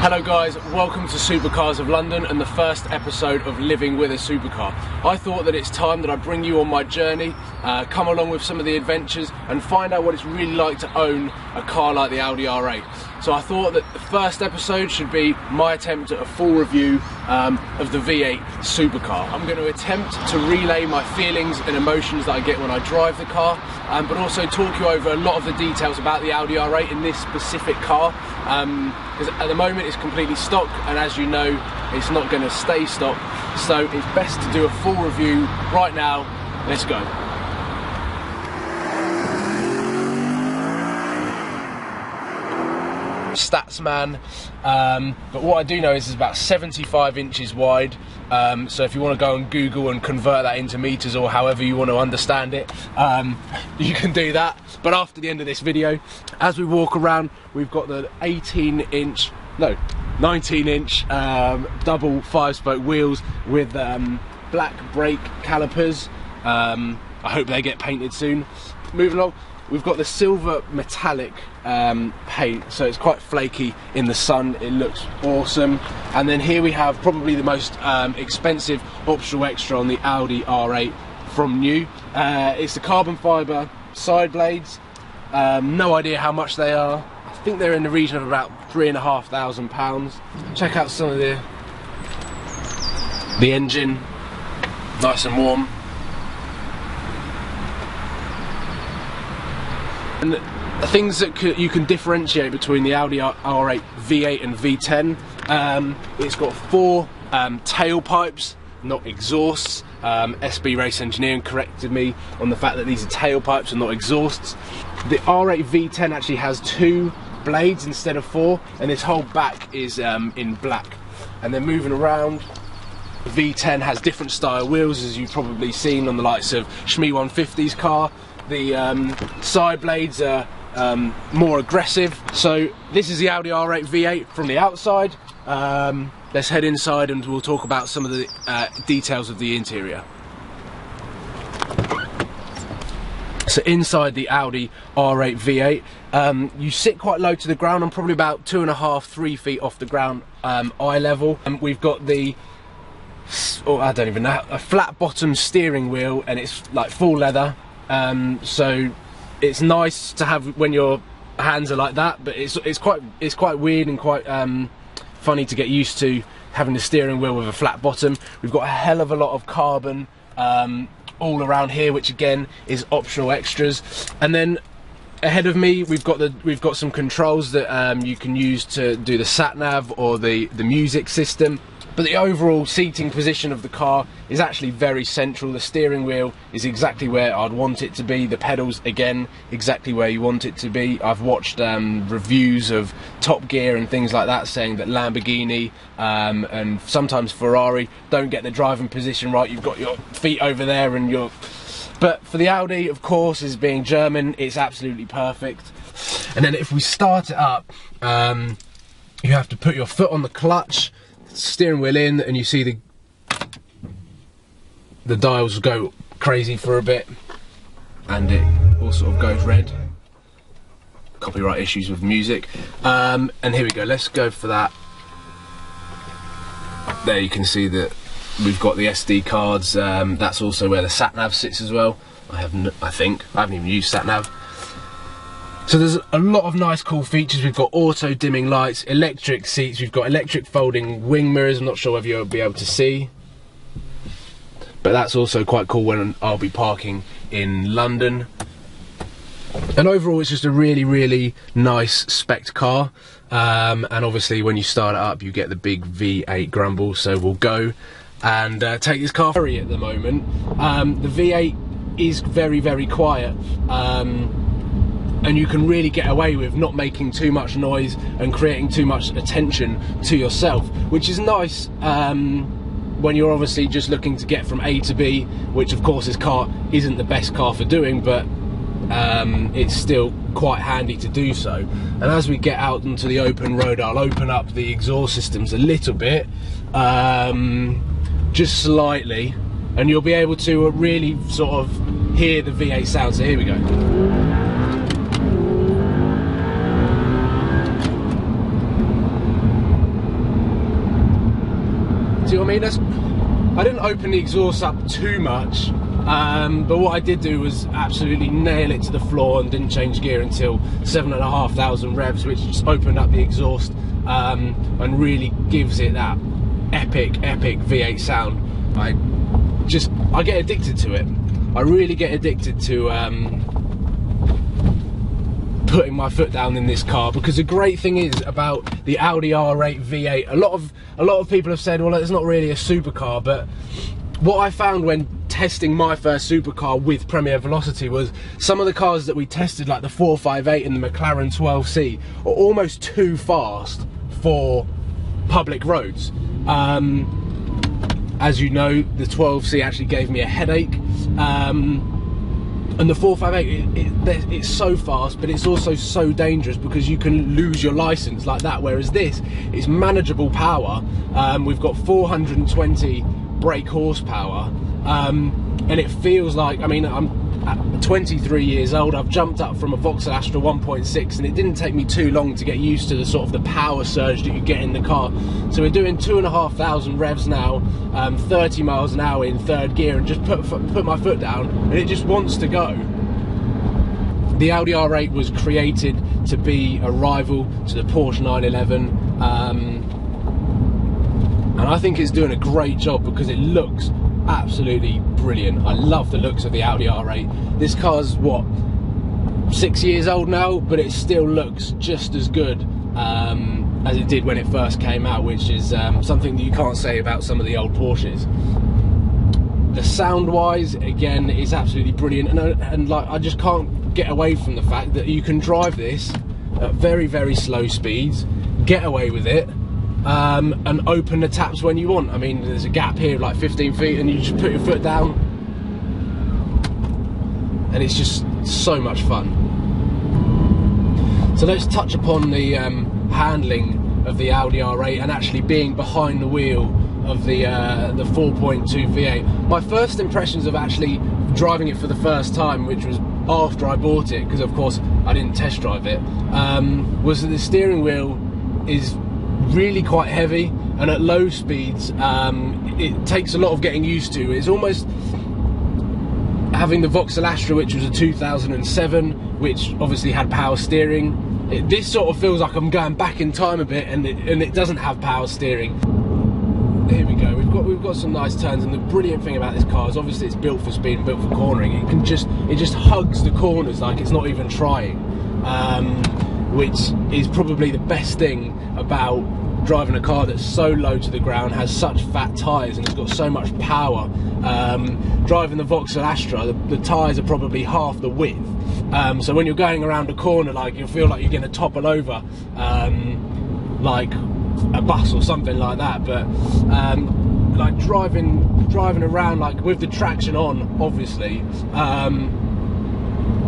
Hello guys, welcome to Supercars of London and the first episode of Living with a Supercar. I thought that it's time that I bring you on my journey, come along with some of the adventures and find out what it's really like to own a car like the Audi R8. So I thought that the first episode should be my attempt at a full review of the V8 Supercar. I'm going to attempt to relay my feelings and emotions that I get when I drive the car, but also talk you over a lot of the details about the Audi R8 in this specific car. Because at the moment it's completely stock, and as you know, it's not going to stay stock, so it's best to do a full review right now. Let's go. Stats man, but what I do know is it's about 75 inches wide, so if you want to go on Google and convert that into meters or however you want to understand it, you can do that. But after the end of this video, as we walk around, we've got the 19-inch double 5-spoke wheels with black brake calipers. I hope they get painted soon. Moving along, we've got the silver metallic paint, so it's quite flaky in the sun. It looks awesome. And then here we have probably the most expensive optional extra on the Audi R8 from new. It's the carbon fibre side blades. No idea how much they are. I think they're in the region of about £3,500. Check out some of the engine, nice and warm. And the things that you can differentiate between the Audi R8 V8 and V10, it's got 4 tailpipes, not exhausts. SB Race Engineering corrected me on the fact that these are tailpipes and not exhausts. The R8 V10 actually has 2 blades instead of 4, and this whole back is in black. And then moving around, the V10 has different style wheels, as you've probably seen on the likes of Shmee 150's car. The side blades are more aggressive. So this is the Audi R8 V8 from the outside. Let's head inside and we'll talk about some of the details of the interior. So inside the Audi R8 V8, you sit quite low to the ground. I'm probably about 2.5–3 feet off the ground, eye level. And we've got the, I don't even know, a flat bottom steering wheel, and it's like full leather. So it's nice to have when your hands are like that, but it's quite weird and quite funny to get used to having the steering wheel with a flat bottom. We've got a hell of a lot of carbon all around here, which again is optional extras. And then ahead of me, we've got some controls that you can use to do the sat nav or the music system. But the overall seating position of the car is actually very central. The steering wheel is exactly where I'd want it to be. The pedals, again, exactly where you want it to be. I've watched reviews of Top Gear and things like that saying that Lamborghini and sometimes Ferrari don't get the driving position right. You've got your feet over there and you're... But for the Audi, of course, as being German, it's absolutely perfect. And then if we start it up, you have to put your foot on the clutch, steering wheel in, and you see the dials go crazy for a bit, and it all sort of goes red. Copyright issues with music. And here we go, let's go for that. There you can see that we've got the SD cards. That's also where the sat nav sits as well. I haven't even used sat nav. So there's a lot of nice cool features. We've got auto dimming lights, electric seats, we've got electric folding wing mirrors. I'm not sure whether you'll be able to see, but that's also quite cool when I'll be parking in London. And overall it's just a really nice spec car, and obviously when you start it up you get the big V8 grumble. So we'll go and take this car free at the moment. The V8 is very quiet, and you can really get away with not making too much noise and creating too much attention to yourself, which is nice when you're obviously just looking to get from A to B, which of course this car isn't the best car for doing, but it's still quite handy to do so. And as we get out into the open road, I'll open up the exhaust systems a little bit, just slightly, and you'll be able to really sort of hear the V8 sound. So here we go. mean, I didn't open the exhaust up too much, but what I did do was absolutely nail it to the floor and didn't change gear until 7,500 revs, which just opened up the exhaust and really gives it that epic V8 sound. I get addicted to it. I really get addicted to putting my foot down in this car, because the great thing is about the Audi R8 V8, a lot of people have said, well, it's not really a supercar, but what I found when testing my first supercar with Premier Velocity was some of the cars that we tested, like the 458 and the McLaren 12C, are almost too fast for public roads. As you know, the 12C actually gave me a headache, and the 458, it's so fast, but it's also so dangerous because you can lose your license like that, whereas this is manageable power. We've got 420 brake horsepower, and it feels like, I mean, I'm 23 years old, I've jumped up from a Vauxhall Astra 1.6, and it didn't take me too long to get used to the sort of the power surge that you get in the car. So we're doing 2,500 revs now, 30 miles an hour in third gear, and just put my foot down and it just wants to go. The Audi R8 was created to be a rival to the Porsche 911, and I think it's doing a great job because it looks absolutely brilliant. I love the looks of the Audi R8. This car's what, 6 years old now, but it still looks just as good as it did when it first came out, which is something that you can't say about some of the old Porsches. The sound wise, again, is absolutely brilliant, and like, I just can't get away from the fact that you can drive this at very slow speeds, get away with it, and open the taps when you want. I mean, there's a gap here of like 15 feet and you just put your foot down and it's just so much fun. So let's touch upon the handling of the Audi R8 and actually being behind the wheel of the 4.2 V8. My first impressions of actually driving it for the first time, which was after I bought it, because of course I didn't test drive it, was that the steering wheel is really quite heavy, and at low speeds it takes a lot of getting used to. It's almost having the Vauxhall Astra, which was a 2007, which obviously had power steering. This sort of feels like I'm going back in time a bit, and it doesn't have power steering. Here we go. We've got some nice turns, and the brilliant thing about this car is obviously it's built for speed and built for cornering. It just hugs the corners like it's not even trying, which is probably the best thing about driving a car that's so low to the ground, has such fat tyres, and it's got so much power. Driving the Vauxhall Astra, the tyres are probably half the width, so when you're going around a corner, like, you'll feel like you're going to topple over like a bus or something like that. But like driving around, like with the traction on, obviously,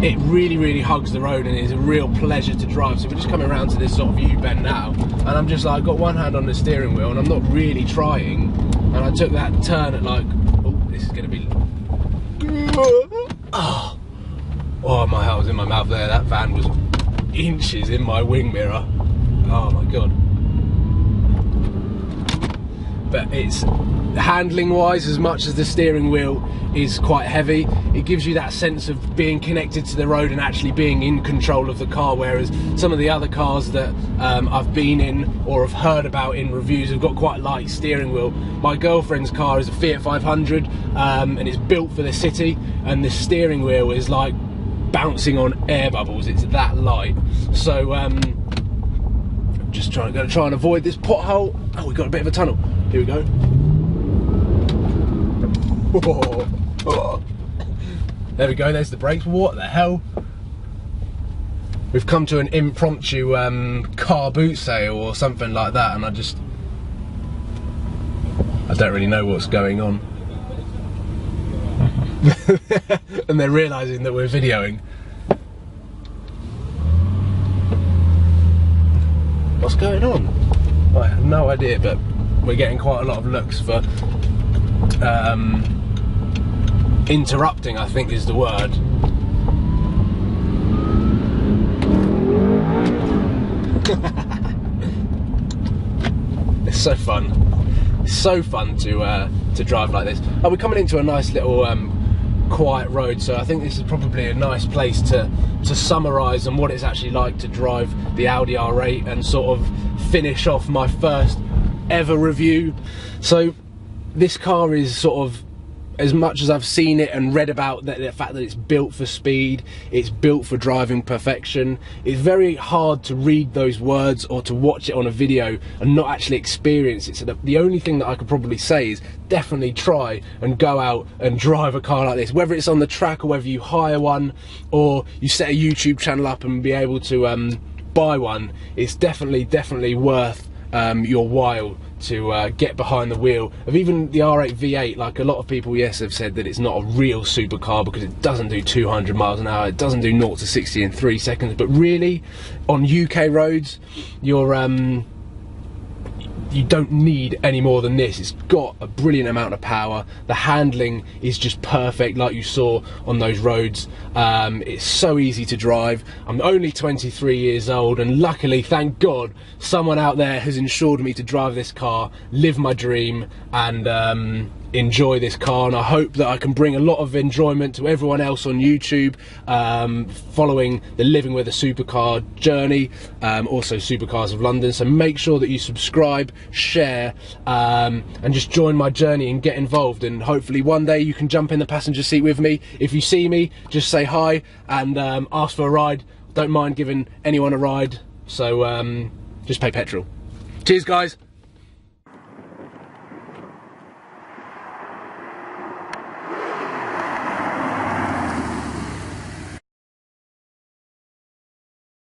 it really hugs the road and is a real pleasure to drive. So we're just coming around to this sort of U-bend now, and I'm just like, got one hand on the steering wheel and I'm not really trying, and I took that turn at like, oh, this is going to be, oh, my heart was in my mouth there. That van was inches in my wing mirror. Oh my god. But it's, handling wise, as much as the steering wheel is quite heavy, it gives you that sense of being connected to the road and actually being in control of the car, whereas some of the other cars that I've been in or have heard about in reviews have got quite light steering wheel. My girlfriend's car is a Fiat 500 and it's built for the city, and the steering wheel is like bouncing on air bubbles, it's that light. So just going to try and avoid this pothole. Oh, we've got a bit of a tunnel. Here we go. Oh. There we go, there's the brakes. What the hell? We've come to an impromptu car boot sale or something like that, and I don't really know what's going on. And they're realising that we're videoing. What's going on? I have no idea, but we're getting quite a lot of looks for interrupting, I think is the word. It's so fun. so fun to drive like this. Oh, we're coming into a nice little quiet road, so I think this is probably a nice place to summarise on what it's actually like to drive the Audi R8 and sort of finish off my first ever review. So this car is sort of, as much as I've seen it and read about the fact that it's built for speed, it's built for driving perfection, it's very hard to read those words or to watch it on a video and not actually experience it. So the only thing that I could probably say is definitely try and go out and drive a car like this, whether it's on the track or whether you hire one or you set a YouTube channel up and be able to buy one. It's definitely worth your while to get behind the wheel of even the R8 V8. Like, a lot of people, yes, have said that it's not a real supercar because it doesn't do 200 miles an hour, it doesn't do 0 to 60 in 3 seconds, but really on UK roads you don't need any more than this. It's got a brilliant amount of power, the handling is just perfect like you saw on those roads. It's so easy to drive. I'm only 23 years old and luckily, thank God, someone out there has insured me to drive this car, live my dream and enjoy this car, and I hope that I can bring a lot of enjoyment to everyone else on YouTube following the Living with a Supercar journey, also Supercars of London. So make sure that you subscribe, share and just join my journey and get involved, and hopefully one day you can jump in the passenger seat with me. If you see me, just say hi and ask for a ride. Don't mind giving anyone a ride, so just pay petrol. Cheers guys.